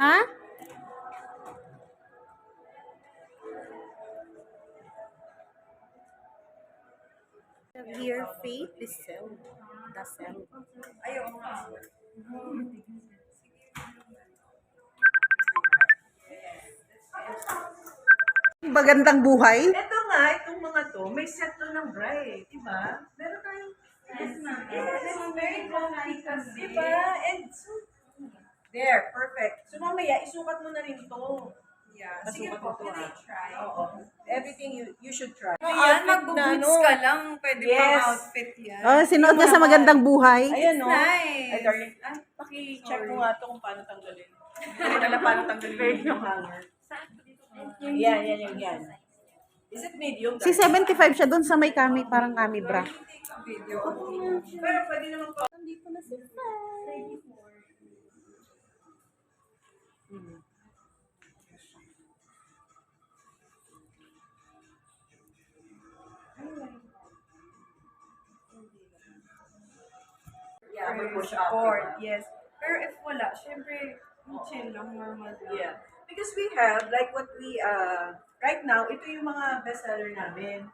Ha? Here, Faith is sell. The sell. Ayaw. Magandang buhay. Ito nga, itong mga to, may set to ng bra eh. Diba? Meron tayong yes, it's very comfy kasi. Diba? And so, there, perfect. So mamaya, isukat mo na rin to. Yeah. Sige po, can I try? Oo. Everything you should try. Yan, mag-boots ka lang. Pwede pang outfit yan. Oh, sinuot niya sa magandang buhay. Ayan, no? Nice. Ay, darling. Paki-check mo nga to kung paano tanggalin. Hindi alam paano tanggalin yung hanger. Yan. Is it medium? Si 75 siya doon sa may kami, parang kami bra. Video. Pero pwede naman po. Nandito na si Faith. Yeah, may push up. Support, yes. Pero if wala, syempre, chill lang, normal lang. Yeah. Because we have, like what we, right now, ito yung mga bestseller namin.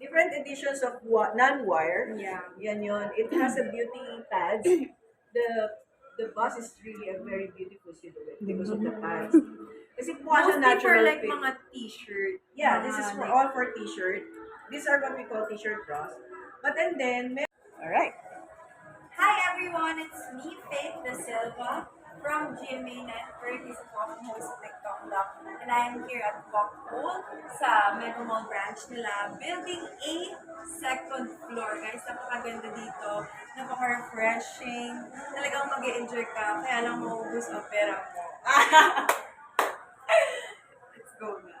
Different editions of non-wire. Yeah. Yan yun. It has a beauty pads. The bust is really a very beautiful silhouette because of the pads. Kasi mukha siya Mostly for natural like fit. mga t-shirt. Yeah, this is Mga for like- all for t-shirt. These are what we call t-shirt bras. But then, alright. Hi everyone, it's me, Faith De Silva from GMA Network. This is Walking Host of TikTok Block. And I am here at Bocol sa Mega Mall branch nila. Building A, second floor. Guys, napakaganda dito. Napaka-refreshing. Talagang mag-e-enjoy ka. Kaya lang maubos ang pera mo. Let's go na.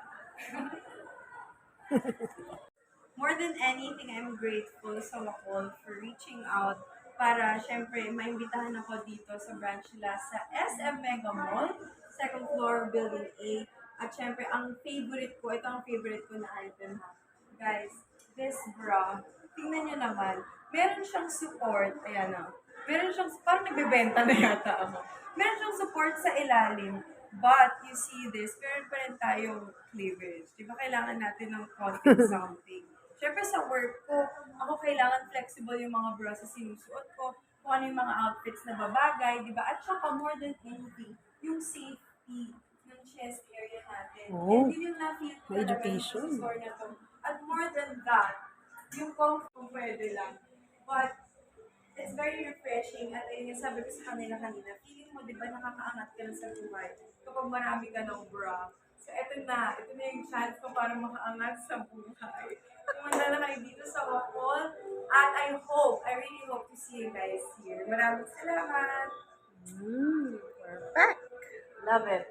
More than anything, I'm grateful sa Macol for reaching out para syempre maimbitahan ako dito sa branch nila sa SM Mega Mall, second floor, building A. At syempre, ang favorite ko, ito ang favorite ko na item ha. Guys, this bra, tingnan nyo naman, meron siyang support, ayan o. Meron siyang, parang nagbebenta na yata ako. Meron siyang support sa ilalim. But, you see this, meron pa rin tayong cleavage. Di ba kailangan natin ng content something? Siyempre sa work ko, ako kailangan flexible yung mga bra sa sinusuot ko, kung ano yung mga outfits na babagay, di ba? At saka more than anything, yung safety ng chest area natin. Oh, And yun yung na-feel ko may talaga education. sa store na to. At more than that, yung comfort kung pwede lang. But, it's very refreshing at ayun yung sabi ko sa kanila kanina, feeling mo, di ba, nakakaangat ka na sa buhay kapag marami ka ng bra. So, ito na yung chance ko para makaangat sa buhay. Pumunta na kayo dito sa Bocol. At I really hope to see you guys here. Maraming salamat! Perfect. Love it.